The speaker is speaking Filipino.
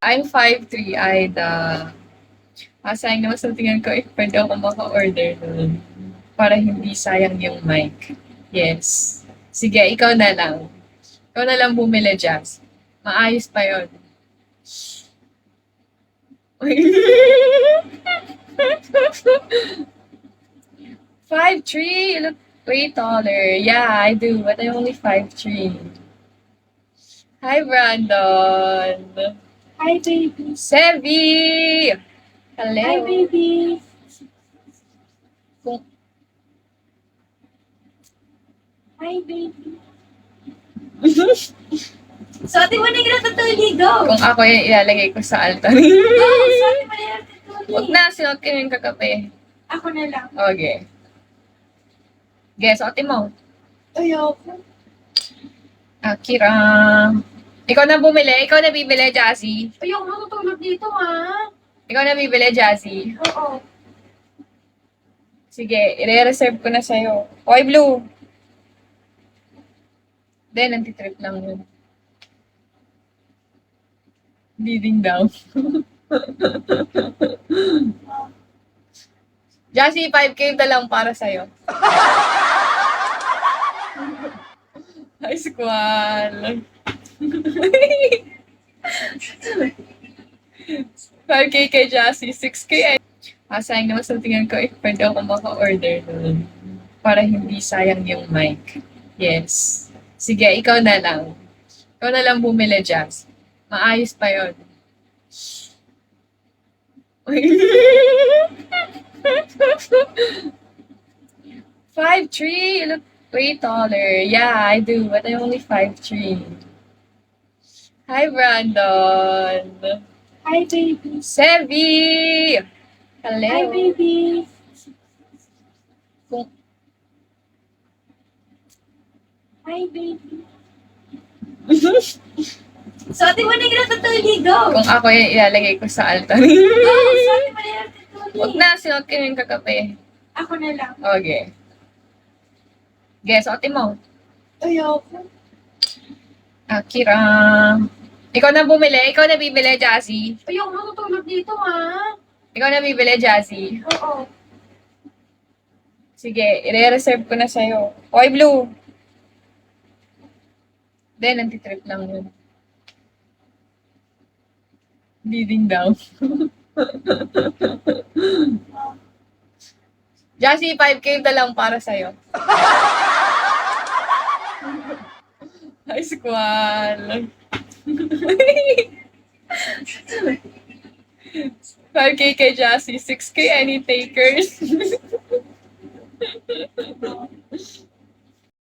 I'm 5'3", Aida. Sayang naman sa tingin ko if pwede ako maka-order nun. Para hindi sayang yung mic. Yes. Sige, ikaw na lang. Ikaw na lang bumili, Jazz. Maayos pa yun. 5'3", you look way taller. Yeah, I do, but I'm only 5'3". Hi, Brandon. Hi, baby. Sevi! Hello. Hi, baby. Kung, Hi, baby. So, ate mo na yung natatuligo. kung ako yung ilalagay ko sa altar. Oh, so, ate mo na yung natatuligo. Huwag na, sinuot ko yung kagabi. Ako na lang. Okay. Guess, suotin mo. Ayoko. Akira. Ikaw na bumili. Ikaw na bibili, Jazzy. Ayoko matutulog dito, ha? Ikaw na bibili, Jazzy. Oo. Sige, i-reserve ko na sa'yo. Okay, Blue. Then, anti-trip lang yun. Bleeding down. Jazzy, 5K na lang para sa'yo. Hi, squall. 5K kay Jazzy, 6K. Sayang naman sa tingin ko if pwede ako maka-order nun. Para hindi sayang yung mic. Yes. Sige, ikaw na lang. Ikaw na lang bumili, Jazz. Maayos pa yun. Five three, you look way taller. Yeah, I do, but I'm only 5'3". Hi, Brandon. Hi, baby. Sevi! Hello. Hi, baby. Kung, Hi, baby. So, ate mo na yung natatuligo. kung ako yung ilalagay ko sa altar. Oh, so, ate mo na yung natatuligo. Huwag na, sinuot ko yung kagabi. Ako na lang. Okay. Guess, suotin mo. Ayoko. Akira. Ikaw na bumili. Ikaw na bibili, Jazzy. Ayoko matutulog dito, ha? Ikaw na bibili, Jazzy. Oo. Sige, i-reserve ko na sa'yo. Okay, Blue. Then, anti-trip lang yun. Bleeding down. Jazzy, 5K na lang para sa'yo. Hi, squall. 5K kay Jazzy, 6K any takers.